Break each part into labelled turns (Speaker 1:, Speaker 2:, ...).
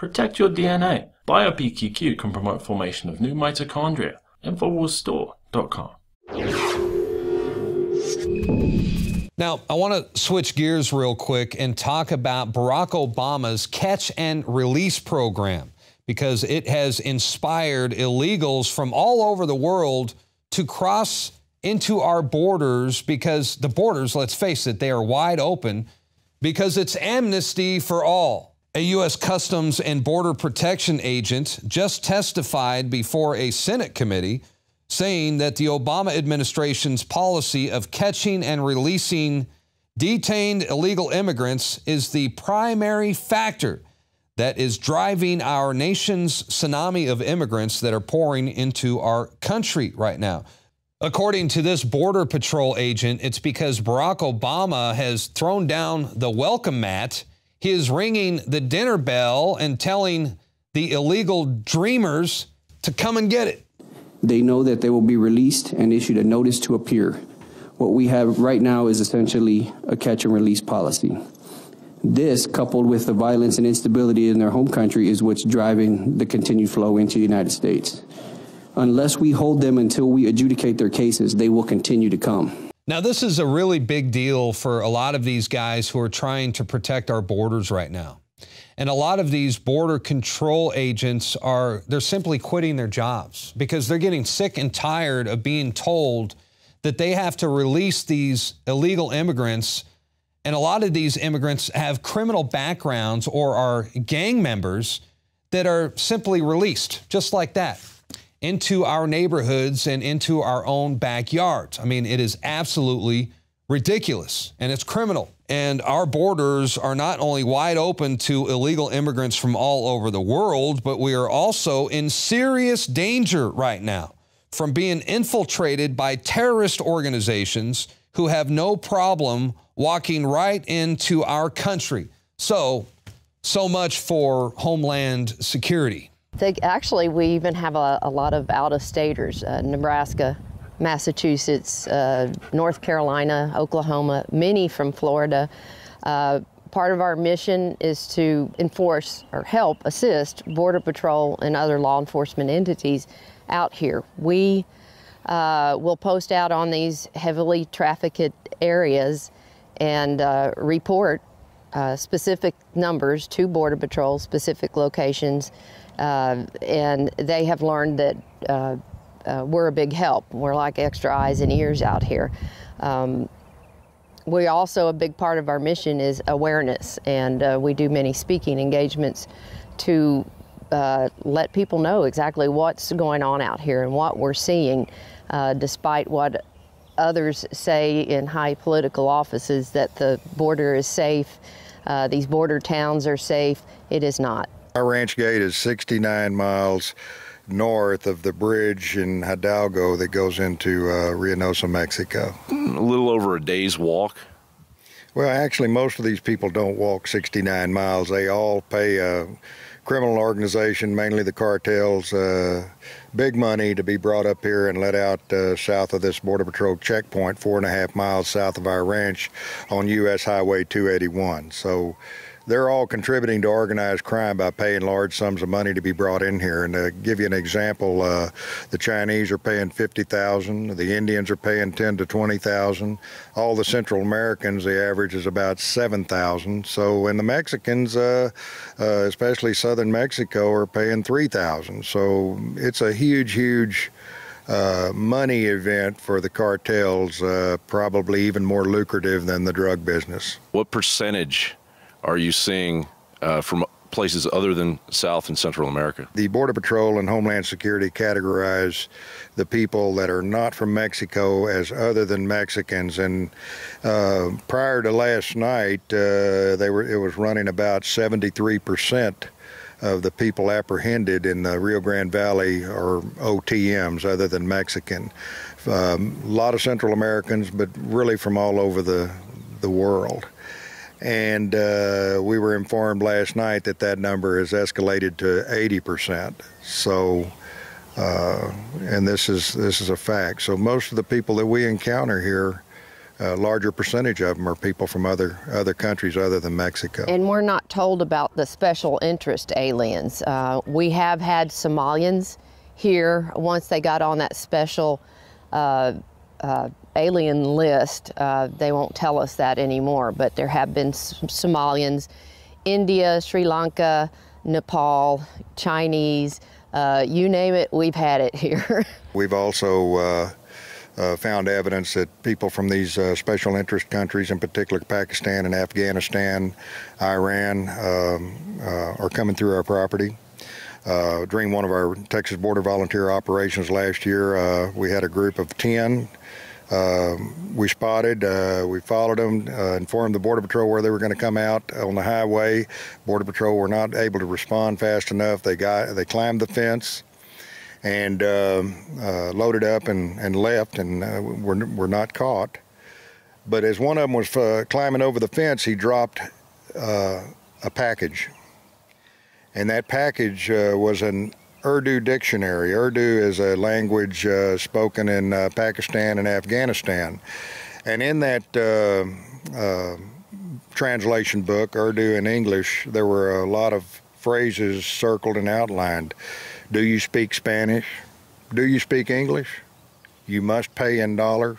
Speaker 1: Protect your DNA. BioPQQ can promote formation of new mitochondria. Infowarsstore.com.
Speaker 2: Now, I want to switch gears real quick and talk about Barack Obama's catch and release program, because it has inspired illegals from all over the world to cross into our borders, because the borders, let's face it, they are wide open because it's amnesty for all. A U.S. Customs and Border Protection agent just testified before a Senate committee saying that the Obama administration's policy of catching and releasing detained illegal immigrants is the primary factor that is driving our nation's tsunami of immigrants that are pouring into our country right now. According to this Border Patrol agent, it's because Barack Obama has thrown down the welcome mat. He is ringing the dinner bell and telling the illegal dreamers to come and get it.
Speaker 3: They know that they will be released and issued a notice to appear. What we have right now is essentially a catch and release policy. This, coupled with the violence and instability in their home country, is what's driving the continued flow into the United States. Unless we hold them until we adjudicate their cases, they will continue to come.
Speaker 2: Now, this is a really big deal for a lot of these guys who are trying to protect our borders right now. And a lot of these border control agents they're simply quitting their jobs because they're getting sick and tired of being told that they have to release these illegal immigrants. And a lot of these immigrants have criminal backgrounds or are gang members that are simply released just like that into our neighborhoods and into our own backyards. I mean, it is absolutely ridiculous and it's criminal. And our borders are not only wide open to illegal immigrants from all over the world, but we are also in serious danger right now from being infiltrated by terrorist organizations who have no problem walking right into our country. So much for Homeland Security.
Speaker 4: Actually, we even have a lot of out-of-staters, Nebraska, Massachusetts, North Carolina, Oklahoma, many from Florida. Part of our mission is to enforce or help assist Border Patrol and other law enforcement entities out here. We will post out on these heavily trafficked areas and report specific numbers to Border Patrol, specific locations, and they have learned that we're a big help. We're like extra eyes and ears out here. We also, a big part of our mission is awareness, and we do many speaking engagements to let people know exactly what's going on out here and what we're seeing, despite what others say in high political offices that the border is safe, these border towns are safe. It is not.
Speaker 5: Our ranch gate is 69 miles north of the bridge in Hidalgo that goes into Reynosa, Mexico.
Speaker 6: A little over a day's walk.
Speaker 5: Well, actually, most of these people don't walk 69 miles. They all pay a criminal organization, mainly the cartels, big money to be brought up here and let out south of this Border Patrol checkpoint, 4.5 miles south of our ranch on U.S. Highway 281. So they're all contributing to organized crime by paying large sums of money to be brought in here. And to give you an example, the Chinese are paying $50,000, the Indians are paying $10,000 to $20,000. All the Central Americans, the average is about $7,000. So, and the Mexicans, especially southern Mexico, are paying $3,000. So it's a huge money event for the cartels, probably even more lucrative than the drug business.
Speaker 6: What percentage are you seeing from places other than South and Central America? The
Speaker 5: Border Patrol and Homeland Security categorize the people that are not from Mexico as other than Mexicans. And prior to last night, it was running about 73% of the people apprehended in the Rio Grande Valley are OTMs other than Mexican. A lot of Central Americans, but really from all over the world. And we were informed last night that number has escalated to 80%. So, and this is a fact. So most of the people that we encounter here a larger percentage of them are people from other countries other than Mexico.
Speaker 4: And we're not told about the special interest aliens. We have had Somalians here once they got on that special alien list. They won't tell us that anymore, but there have been Somalians, India, Sri Lanka, Nepal, Chinese, you name it, we've had it here. We've also found evidence that people from these special interest countries, in particular Pakistan and Afghanistan, Iran, are coming through our property. During one of our Texas Border Volunteer operations last year, we had a group of 10. We spotted, we followed them, informed the Border Patrol where they were going to come out on the highway. Border Patrol were not able to respond fast enough. They climbed the fence and loaded up and left, and were not caught. But as one of them was climbing over the fence, he dropped a package. And that package was an Urdu dictionary. Urdu is a language spoken in Pakistan and Afghanistan. And in that translation book, Urdu and English, there were a lot of phrases circled and outlined. Do you speak Spanish? Do you speak English? You must pay in dollars.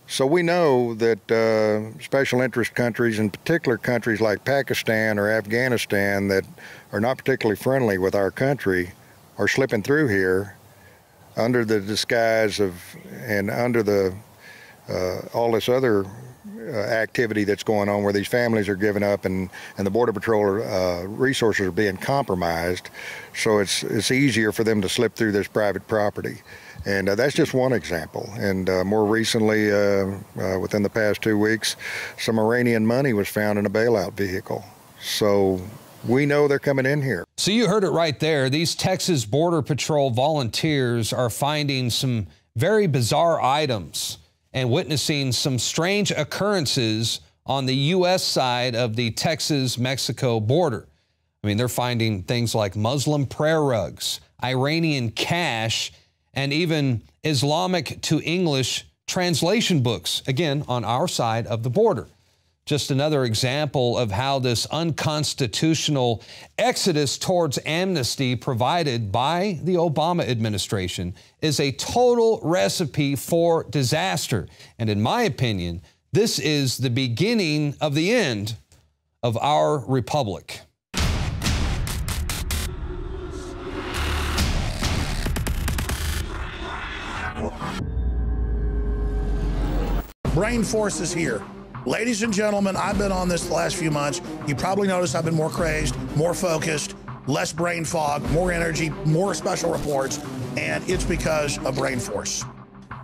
Speaker 4: So we know that special interest countries, in particular countries like Pakistan or Afghanistan that are not particularly friendly with our country, are slipping through here under the disguise of and under the all this other activity that's going on where these families are giving up and the Border Patrol resources are being compromised. So it's easier for them to slip through this private property. And that's just one example. And more recently, within the past 2 weeks, some Iranian money was found in a bailout vehicle. So we know they're coming in here.
Speaker 2: So you heard it right there. These Texas Border Patrol volunteers are finding some very bizarre items and witnessing some strange occurrences on the U.S. side of the Texas-Mexico border. I mean, they're finding things like Muslim prayer rugs, Iranian cash, and even Islamic to English translation books, again, on our side of the border. Just another example of how this unconstitutional exodus towards amnesty provided by the Obama administration is a total recipe for disaster. And in my opinion, this is the beginning of the end of our republic.
Speaker 7: Brain force is here. Ladies and gentlemen, I've been on this the last few months. You probably noticed I've been more crazed, more focused, less brain fog, more energy, more special reports, and it's because of brain force.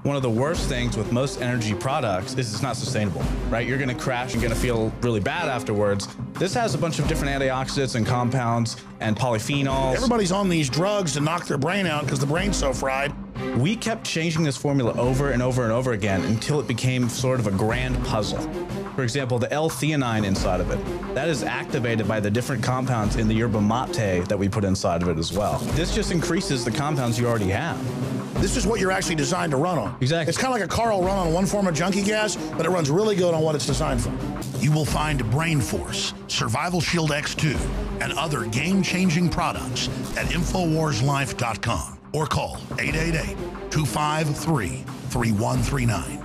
Speaker 8: One of the worst things with most energy products is it's not sustainable, right? You're gonna crash and gonna feel really bad afterwards. This has a bunch of different antioxidants and compounds and polyphenols.
Speaker 7: Everybody's on these drugs to knock their brain out because the brain's so fried.
Speaker 8: We kept changing this formula over and over and over again until it became sort of a grand puzzle. For example, the L-theanine inside of it, that is activated by the different compounds in the yerba mate that we put inside of it as well. This just increases the compounds you already have.
Speaker 7: This is what you're actually designed to run on.
Speaker 8: Exactly.
Speaker 7: It's kind of like a car will run on one form of junkie gas, but it runs really good on what it's designed for. You will find Brain Force, Survival Shield X2, and other game-changing products at InfoWarsLife.com or call 888-253-3139.